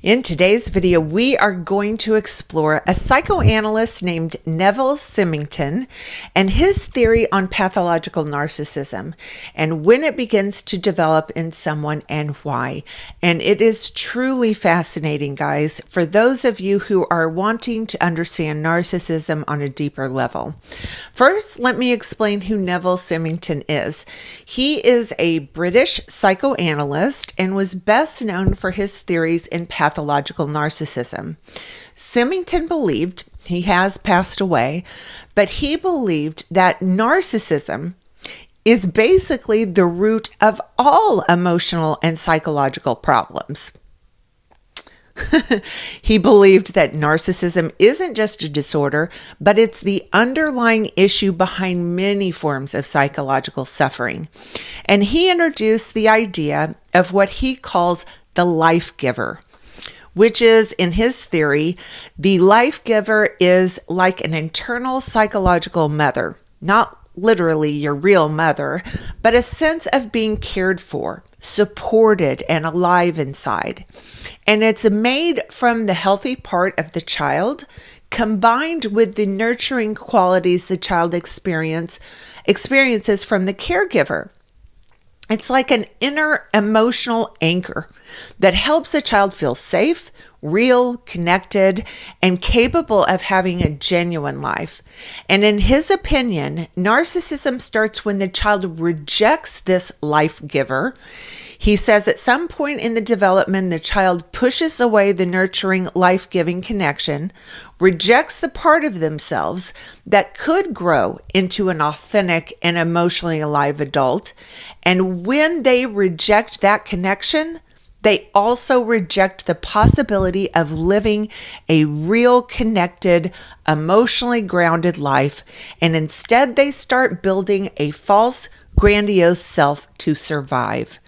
In today's video, we are going to explore a psychoanalyst named Neville Symington and his theory on pathological narcissism and when it begins to develop in someone and why. And it is truly fascinating, guys, for those of you who are wanting to understand narcissism on a deeper level. First, let me explain who Neville Symington is. He is a British psychoanalyst and was best known for his theories in pathological narcissism. Symington believed, he has passed away, but he believed that narcissism is basically the root of all emotional and psychological problems. He believed that narcissism isn't just a disorder, but it's the underlying issue behind many forms of psychological suffering. And he introduced the idea of what he calls the lifegiver, which is, in his theory, the lifegiver is like an internal psychological mother, not literally your real mother, but a sense of being cared for, supported, and alive inside. And it's made from the healthy part of the child, combined with the nurturing qualities the child experiences from the caregiver. It's like an inner emotional anchor that helps a child feel safe, real, connected, and capable of having a genuine life. And in his opinion, narcissism starts when the child rejects this life giver. He says at some point in the development, the child pushes away the nurturing, life-giving connection, rejects the part of themselves that could grow into an authentic and emotionally alive adult. And when they reject that connection, they also reject the possibility of living a real, connected, emotionally grounded life. And instead, they start building a false, grandiose self to survive.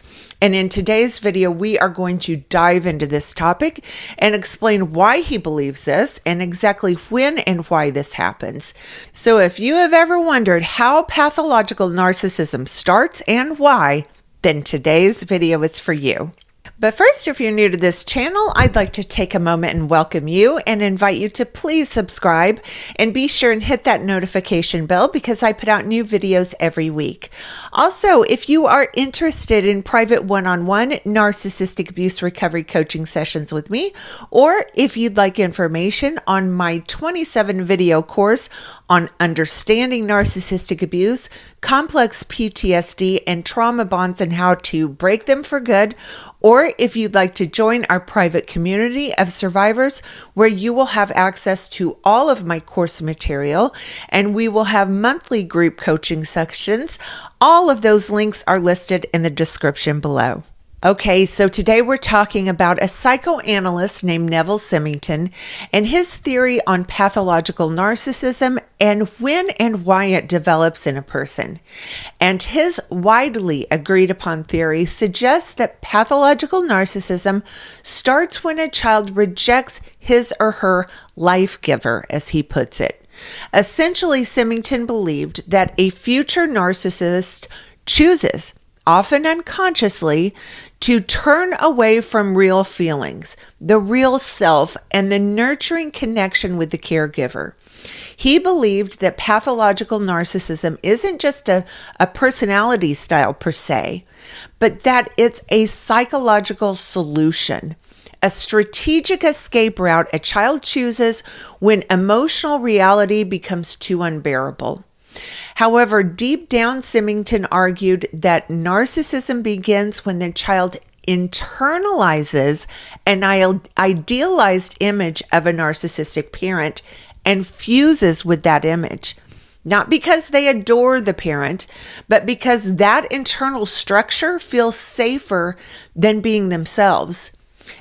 And in today's video, we are going to dive into this topic and explain why he believes this and exactly when and why this happens. So if you have ever wondered how pathological narcissism starts and why, then today's video is for you. But first, if you're new to this channel, I'd like to take a moment and welcome you and invite you to please subscribe and be sure and hit that notification bell because I put out new videos every week. Also, if you are interested in private one-on-one narcissistic abuse recovery coaching sessions with me, or if you'd like information on my 27-video course on understanding narcissistic abuse, complex PTSD, and trauma bonds and how to break them for good, or if you'd like to join our private community of survivors where you will have access to all of my course material and we will have monthly group coaching sessions, all of those links are listed in the description below. Okay, so today we're talking about a psychoanalyst named Neville Symington and his theory on pathological narcissism and when and why it develops in a person. And his widely agreed upon theory suggests that pathological narcissism starts when a child rejects his or her life giver, as he puts it. Essentially, Symington believed that a future narcissist chooses, often unconsciously, to turn away from real feelings, the real self, and the nurturing connection with the caregiver. He believed that pathological narcissism isn't just a personality style per se, but that it's a psychological solution, a strategic escape route a child chooses when emotional reality becomes too unbearable. However, deep down, Simington argued that narcissism begins when the child internalizes an idealized image of a narcissistic parent and fuses with that image. Not because they adore the parent, but because that internal structure feels safer than being themselves.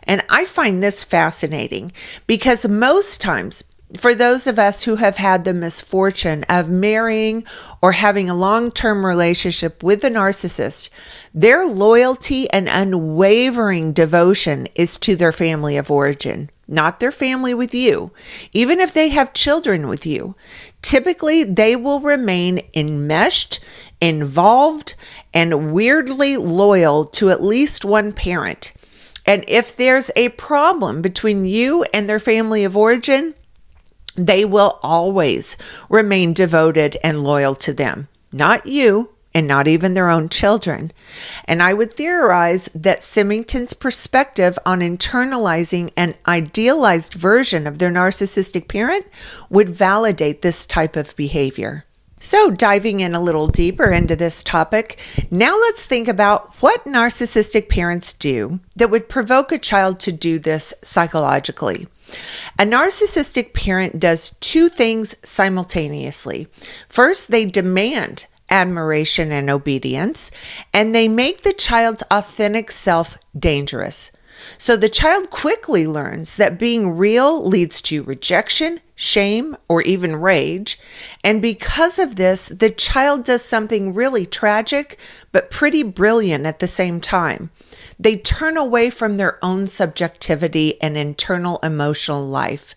And I find this fascinating because most times, for those of us who have had the misfortune of marrying or having a long-term relationship with a narcissist, their loyalty and unwavering devotion is to their family of origin, not their family with you. Even if they have children with you, typically they will remain enmeshed, involved, and weirdly loyal to at least one parent. And if there's a problem between you and their family of origin, they will always remain devoted and loyal to them, not you, and not even their own children. And I would theorize that Symington's perspective on internalizing an idealized version of their narcissistic parent would validate this type of behavior. So diving in a little deeper into this topic, now let's think about what narcissistic parents do that would provoke a child to do this psychologically. A narcissistic parent does two things simultaneously. First, they demand admiration and obedience, and they make the child's authentic self dangerous. So the child quickly learns that being real leads to rejection, shame, or even rage. And because of this, the child does something really tragic, but pretty brilliant at the same time. They turn away from their own subjectivity and internal emotional life,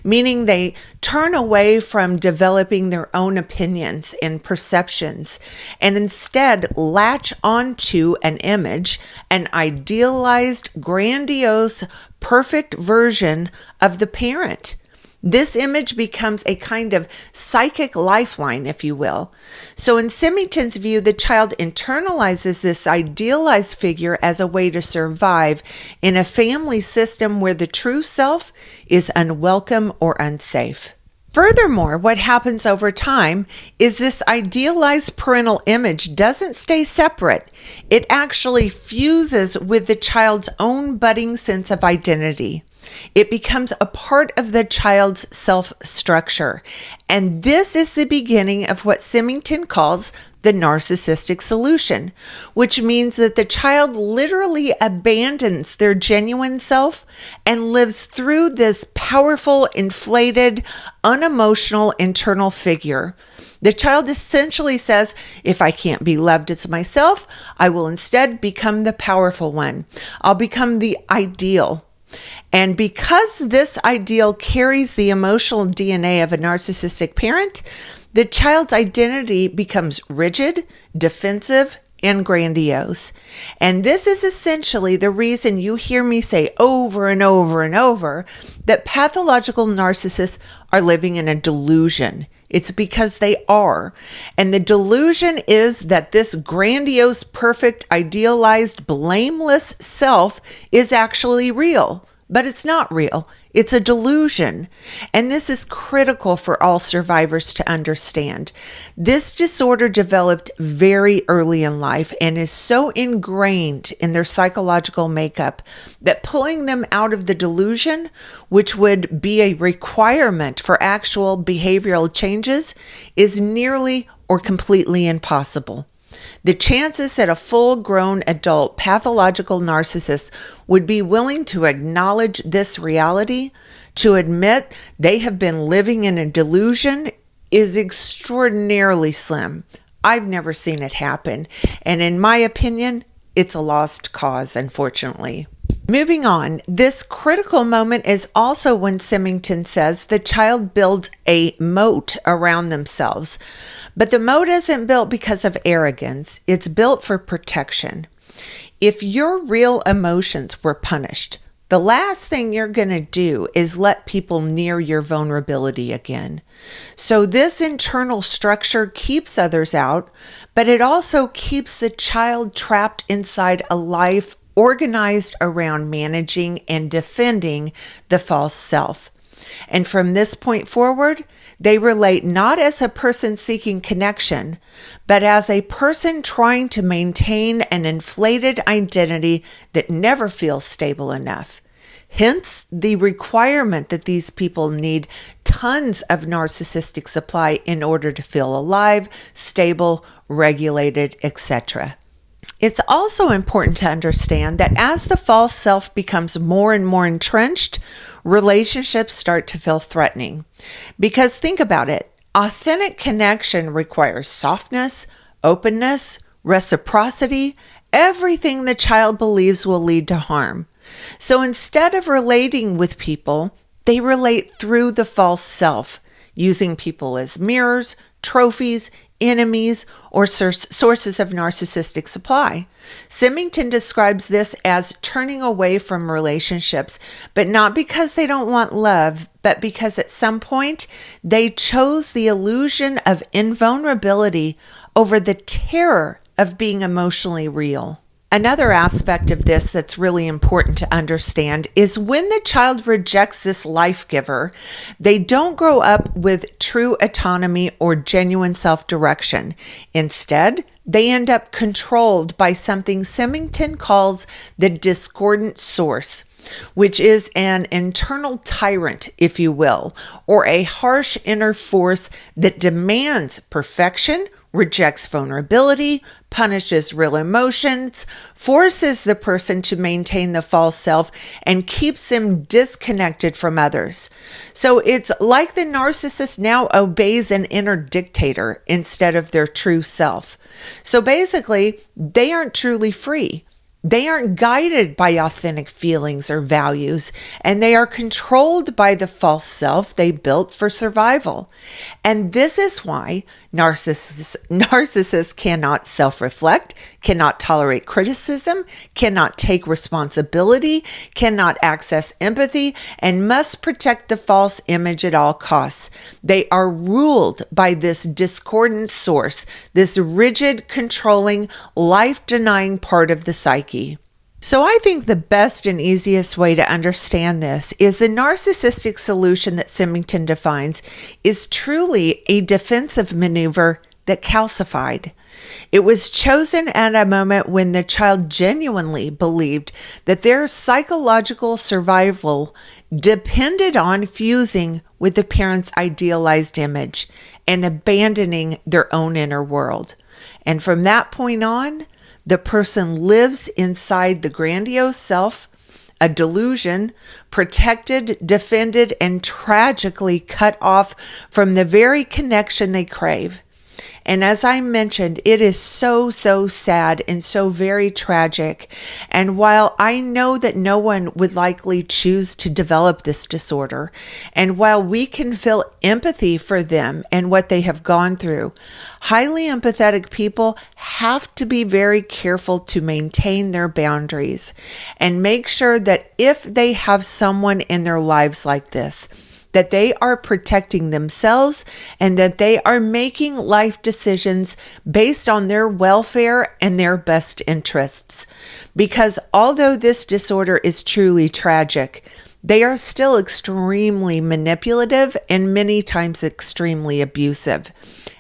meaning they turn away from developing their own opinions and perceptions, and instead latch onto an image, an idealized, grandiose, perfect version of the parent. This image becomes a kind of psychic lifeline, if you will. So in Simington's view, the child internalizes this idealized figure as a way to survive in a family system where the true self is unwelcome or unsafe. Furthermore, what happens over time is this idealized parental image doesn't stay separate. It actually fuses with the child's own budding sense of identity. It becomes a part of the child's self-structure. And this is the beginning of what Simington calls the narcissistic solution, which means that the child literally abandons their genuine self and lives through this powerful, inflated, unemotional internal figure. The child essentially says, if I can't be loved as myself, I will instead become the powerful one. I'll become the ideal. And because this ideal carries the emotional DNA of a narcissistic parent, the child's identity becomes rigid, defensive, and grandiose. And this is essentially the reason you hear me say over and over and over that pathological narcissists are living in a delusion. It's because they are. And the delusion is that this grandiose, perfect, idealized, blameless self is actually real. But it's not real. It's a delusion. And this is critical for all survivors to understand. This disorder developed very early in life and is so ingrained in their psychological makeup that pulling them out of the delusion, which would be a requirement for actual behavioral changes, is nearly or completely impossible. The chances that a full-grown adult pathological narcissist would be willing to acknowledge this reality, to admit they have been living in a delusion, is extraordinarily slim. I've never seen it happen, and in my opinion, it's a lost cause, unfortunately. Moving on, this critical moment is also when Simington says the child builds a moat around themselves. But the moat isn't built because of arrogance. It's built for protection. If your real emotions were punished, the last thing you're going to do is let people near your vulnerability again. So this internal structure keeps others out, but it also keeps the child trapped inside a life organized around managing and defending the false self. And from this point forward, they relate not as a person seeking connection, but as a person trying to maintain an inflated identity that never feels stable enough. Hence, the requirement that these people need tons of narcissistic supply in order to feel alive, stable, regulated, etc. It's also important to understand that as the false self becomes more and more entrenched, relationships start to feel threatening. Because think about it, authentic connection requires softness, openness, reciprocity, everything the child believes will lead to harm. So instead of relating with people, they relate through the false self, using people as mirrors, trophies, enemies, or sources of narcissistic supply. Simington describes this as turning away from relationships, but not because they don't want love, but because at some point they chose the illusion of invulnerability over the terror of being emotionally real. Another aspect of this that's really important to understand is when the child rejects this life giver, they don't grow up with true autonomy or genuine self-direction. Instead, they end up controlled by something Simington calls the discordant source, which is an internal tyrant, if you will, or a harsh inner force that demands perfection, rejects vulnerability, punishes real emotions, forces the person to maintain the false self, and keeps them disconnected from others. So it's like the narcissist now obeys an inner dictator instead of their true self. So basically, they aren't truly free. They aren't guided by authentic feelings or values, and they are controlled by the false self they built for survival. And this is why narcissists cannot self-reflect, cannot tolerate criticism, cannot take responsibility, cannot access empathy, and must protect the false image at all costs. They are ruled by this discordant source, this rigid, controlling, life-denying part of the psyche. So I think the best and easiest way to understand this is the narcissistic solution that Simington defines is truly a defensive maneuver that calcified. It was chosen at a moment when the child genuinely believed that their psychological survival depended on fusing with the parent's idealized image and abandoning their own inner world. And from that point on, the person lives inside the grandiose self, a delusion, protected, defended, and tragically cut off from the very connection they crave. And as I mentioned, it is so sad and so very tragic. And while I know that no one would likely choose to develop this disorder, and while we can feel empathy for them and what they have gone through, highly empathetic people have to be very careful to maintain their boundaries and make sure that if they have someone in their lives like this, that they are protecting themselves and that they are making life decisions based on their welfare and their best interests. Because although this disorder is truly tragic, they are still extremely manipulative and many times extremely abusive.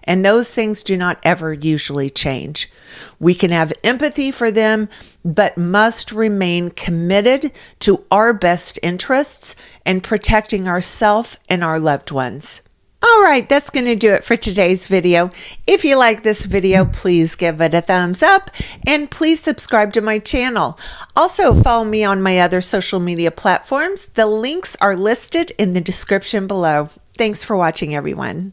And those things do not ever usually change. We can have empathy for them, but must remain committed to our best interests and protecting ourselves and our loved ones. All right, that's going to do it for today's video. If you like this video, please give it a thumbs up and please subscribe to my channel. Also, follow me on my other social media platforms. The links are listed in the description below. Thanks for watching, everyone.